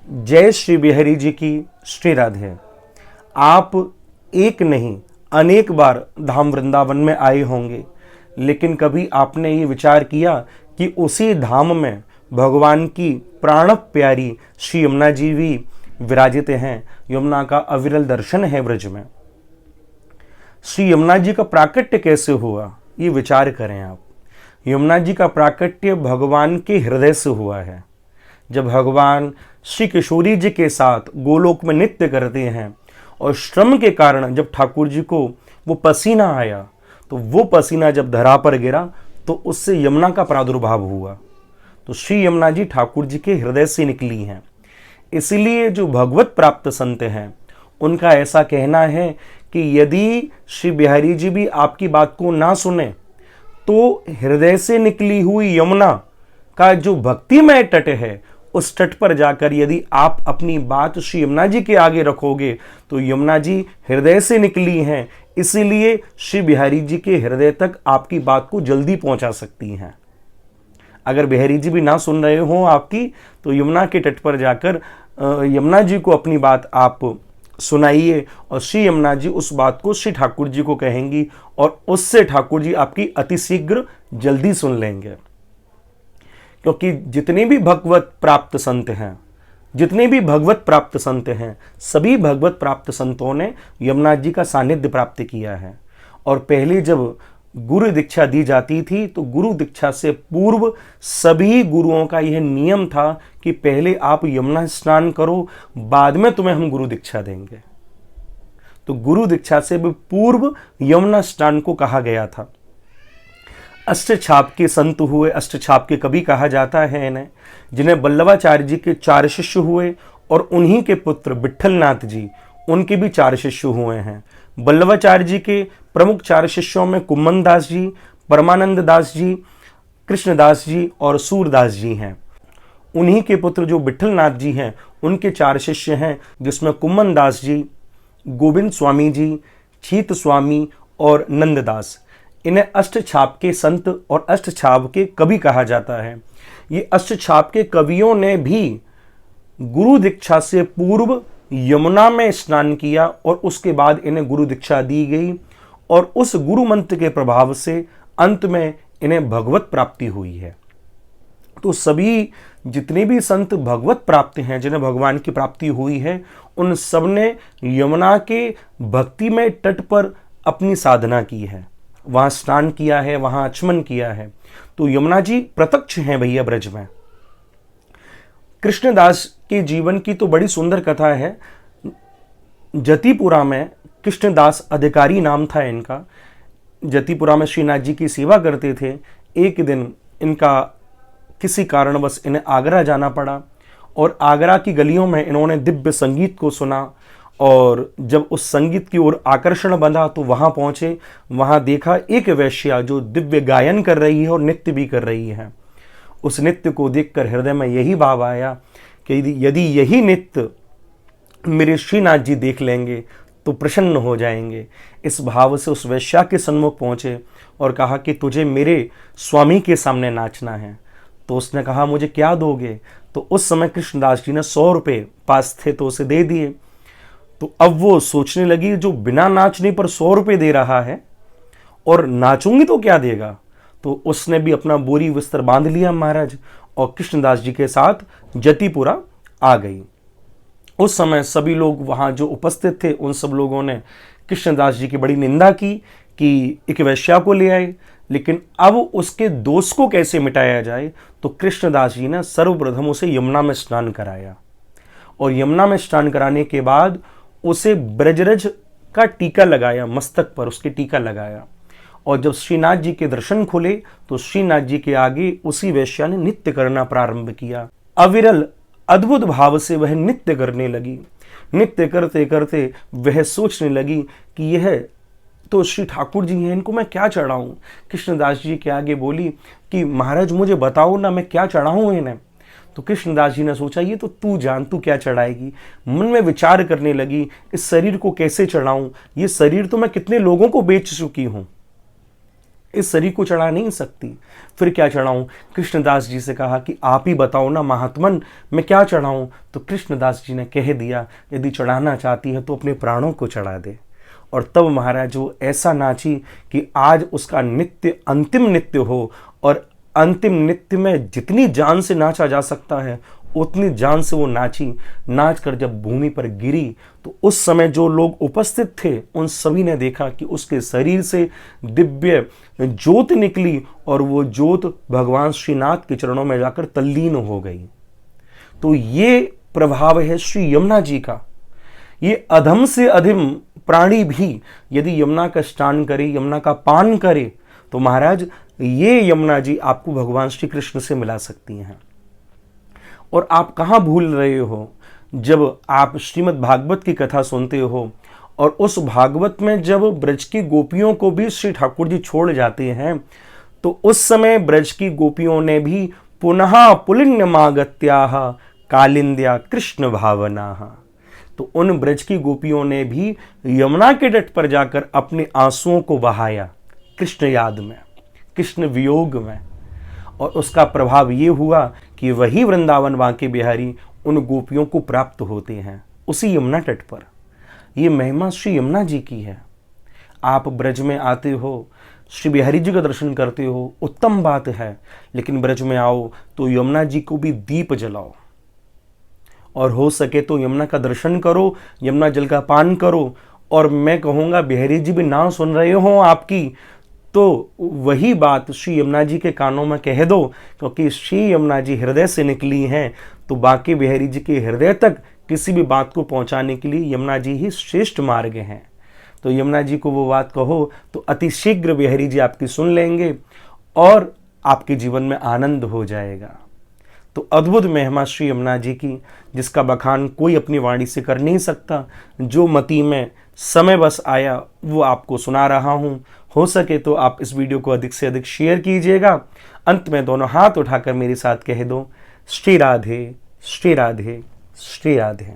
जय श्री बिहारी जी की श्री राधे। आप एक नहीं अनेक बार धाम वृंदावन में आए होंगे, लेकिन कभी आपने ये विचार किया कि उसी धाम में भगवान की प्राण प्यारी श्री यमुना जी भी विराजित हैं। यमुना का अविरल दर्शन है ब्रज में। श्री यमुना जी का प्राकट्य कैसे हुआ, ये विचार करें आप। यमुना जी का प्राकट्य भगवान के हृदय से हुआ है। जब भगवान श्री किशोरी जी के साथ गोलोक में नृत्य करते हैं और श्रम के कारण जब ठाकुर जी को वो पसीना आया, तो वो पसीना जब धरा पर गिरा तो उससे यमुना का प्रादुर्भाव हुआ। तो श्री यमुना जी ठाकुर जी के हृदय से निकली हैं। इसलिए जो भगवत प्राप्त संत हैं उनका ऐसा कहना है कि यदि श्री बिहारी जी भी आपकी बात को ना सुने तो हृदय से निकली हुई यमुना का जो भक्तिमय तट है उस तट पर जाकर यदि आप अपनी बात श्री यमुना जी के आगे रखोगे तो यमुना जी हृदय से निकली हैं, इसीलिए श्री बिहारी जी के हृदय तक आपकी बात को जल्दी पहुंचा सकती हैं। अगर बिहारी जी भी ना सुन रहे हो आपकी, तो यमुना के तट पर जाकर यमुना जी को अपनी बात आप सुनाइए और श्री यमुना जी उस बात को श्री ठाकुर जी को कहेंगी और उससे ठाकुर जी आपकी अतिशीघ्र जल्दी सुन लेंगे। क्योंकि जितने भी भगवत प्राप्त संत हैं, सभी भगवत प्राप्त संतों ने यमुना जी का सानिध्य प्राप्त किया है। और पहले जब गुरु दीक्षा दी जाती थी तो गुरु दीक्षा से पूर्व सभी गुरुओं का यह नियम था कि पहले आप यमुना स्नान करो, बाद में तुम्हें हम गुरु दीक्षा देंगे। तो गुरु दीक्षा से भी पूर्व यमुना स्नान को कहा गया था। अष्टछाप के संत हुए, अष्टछाप के कवि कहा जाता है इन्हें, जिन्हें बल्लभाचार्य जी के 4 शिष्य हुए और उन्हीं के पुत्र विट्ठलनाथ जी, उनके भी 4 शिष्य हुए हैं। बल्लभाचार्य जी के प्रमुख 4 शिष्यों में कुम्मन दास जी, परमानंद दास जी, कृष्णदास जी और सूरदास जी हैं। उन्हीं के पुत्र जो विट्ठलनाथ जी हैं उनके 4 शिष्य हैं, जिसमें कुम्मन दास जी, गोविंद स्वामी जी, छीत स्वामी और नंददास। इन्हें अष्टछाप के संत और अष्टछाप के कवि कहा जाता है। ये अष्टछाप के कवियों ने भी गुरु दीक्षा से पूर्व यमुना में स्नान किया और उसके बाद इन्हें गुरु दीक्षा दी गई और उस गुरु मंत्र के प्रभाव से अंत में इन्हें भगवत प्राप्ति हुई है। तो सभी जितने भी संत भगवत प्राप्त हैं, जिन्हें भगवान की प्राप्ति हुई है, उन सब ने यमुना के भक्तिमय तट पर अपनी साधना की है, वहां स्नान किया है, वहां आचमन किया है। तो यमुना जी प्रत्यक्ष हैं भैया ब्रज में। कृष्णदास के जीवन की तो बड़ी सुंदर कथा है। जतिपुरा में कृष्णदास अधिकारी नाम था इनका। जतिपुरा में श्रीनाथ जी की सेवा करते थे। एक दिन इनका किसी कारणवश इन्हें आगरा जाना पड़ा और आगरा की गलियों में इन्होंने दिव्य संगीत को सुना और जब उस संगीत की ओर आकर्षण बंधा तो वहां पहुंचे। वहां देखा एक वैश्या जो दिव्य गायन कर रही है और नृत्य भी कर रही है। उस नृत्य को देखकर हृदय में यही भाव आया कि यदि यही नृत्य मेरे श्रीनाथ जी देख लेंगे तो प्रसन्न हो जाएंगे। इस भाव से उस वैश्या के सन्मुख पहुंचे और कहा कि तुझे मेरे स्वामी के सामने नाचना है। तो उसने कहा मुझे क्या दोगे? तो उस समय कृष्णदास जी ने 100 रुपये पास थे तो उसे दे दिए। तो अब वो सोचने लगी, जो बिना नाचने पर 100 रुपये दे रहा है और नाचूंगी तो क्या देगा। तो उसने भी अपना बोरी बिस्तर बांध लिया महाराज और कृष्णदास जी के साथ जतिपुरा आ गई। उस समय सभी लोग वहां जो उपस्थित थे उन सब लोगों ने कृष्णदास जी की बड़ी निंदा की कि एक वैश्या को ले आए, लेकिन अब उसके दोष को कैसे मिटाया जाए। तो कृष्णदास जी ने सर्वप्रथम उसे यमुना में स्नान कराया और यमुना में स्नान कराने के बाद उसे ब्रजरज का टीका लगाया, मस्तक पर उसके टीका लगाया। और जब श्रीनाथ जी के दर्शन खुले तो श्रीनाथ जी के आगे उसी वैश्या ने नृत्य करना प्रारंभ किया। अविरल अद्भुत भाव से वह नृत्य करने लगी। नृत्य करते करते वह सोचने लगी कि यह तो श्री ठाकुर जी हैं, इनको मैं क्या चढ़ाऊं। कृष्णदास जी के आगे बोली कि महाराज मुझे बताओ ना, मैं क्या चढ़ाऊं इन्हें। तो कृष्णदास जी ने सोचा ये तो तू जान, तू क्या चढ़ाएगी। मन में विचार करने लगी, इस शरीर को कैसे चढ़ाऊं, ये शरीर तो मैं कितने लोगों को बेच चुकी हूं। इस शरीर को चढ़ा नहीं सकती, फिर क्या चढ़ाऊं? कृष्णदास जी से कहा कि आप ही बताओ ना महात्मन, मैं क्या चढ़ाऊं? तो कृष्णदास जी ने कह दिया, यदि चढ़ाना चाहती है तो अपने प्राणों को चढ़ा दे। और तब महाराज वो ऐसा नाची कि आज उसका नित्य अंतिम नित्य हो, और अंतिम नित्य में जितनी जान से नाचा जा सकता है उतनी जान से वो नाची। नाच कर जब भूमि पर गिरी तो उस समय जो लोग उपस्थित थे उन सभी ने देखा कि उसके शरीर से दिव्य ज्योत निकली, और वो ज्योत भगवान श्रीनाथ के चरणों में जाकर तल्लीन हो गई। तो ये प्रभाव है श्री यमुना जी का। ये अधम से अधम प्राणी भी यदि यमुना का स्नान करे, यमुना का पान करे, तो महाराज ये यमुना जी आपको भगवान श्री कृष्ण से मिला सकती हैं। और आप कहाँ भूल रहे हो, जब आप श्रीमद् भागवत की कथा सुनते हो और उस भागवत में जब ब्रज की गोपियों को भी श्री ठाकुर जी छोड़ जाते हैं, तो उस समय ब्रज की गोपियों ने भी पुनः पुलिन्यमागत्याः कालिंद्या कृष्ण भावनाः, तो उन ब्रज की गोपियों ने भी यमुना के तट पर जाकर अपने आंसुओं को बहाया कृष्ण याद में, कृष्ण वियोग में। और उसका प्रभाव ये हुआ कि वही वृंदावन बांके बिहारी उन गोपियों को प्राप्त होते हैं उसी यमुना तट पर। ये महिमा श्री यमुना जी की है। आप ब्रज में आते हो, श्री बिहारी जी का दर्शन करते हो, उत्तम बात है, लेकिन ब्रज में आओ तो यमुना जी को भी दीप जलाओ, और हो सके तो यमुना का दर्शन करो, यमुना जल का पान करो। और मैं कहूँगा बिहारी जी भी ना सुन रहे हो आपकी, तो वही बात श्री यमुना जी के कानों में कह दो, क्योंकि श्री यमुना जी हृदय से निकली हैं, तो बांके बिहारी जी के हृदय तक किसी भी बात को पहुंचाने के लिए यमुना जी ही श्रेष्ठ मार्ग हैं। तो यमुना जी को वो बात कहो तो अति शीघ्र बिहारी जी आपकी सुन लेंगे और आपके जीवन में आनंद हो जाएगा। तो अद्भुत महिमा श्री यमुना जी की, जिसका बखान कोई अपनी वाणी से कर नहीं सकता। जो मति में समय बस आया वो आपको सुना रहा हूँ। हो सके तो आप इस वीडियो को अधिक से अधिक शेयर कीजिएगा। अंत में दोनों हाथ उठाकर मेरे साथ कह दो, श्री राधे श्री राधे श्री राधे।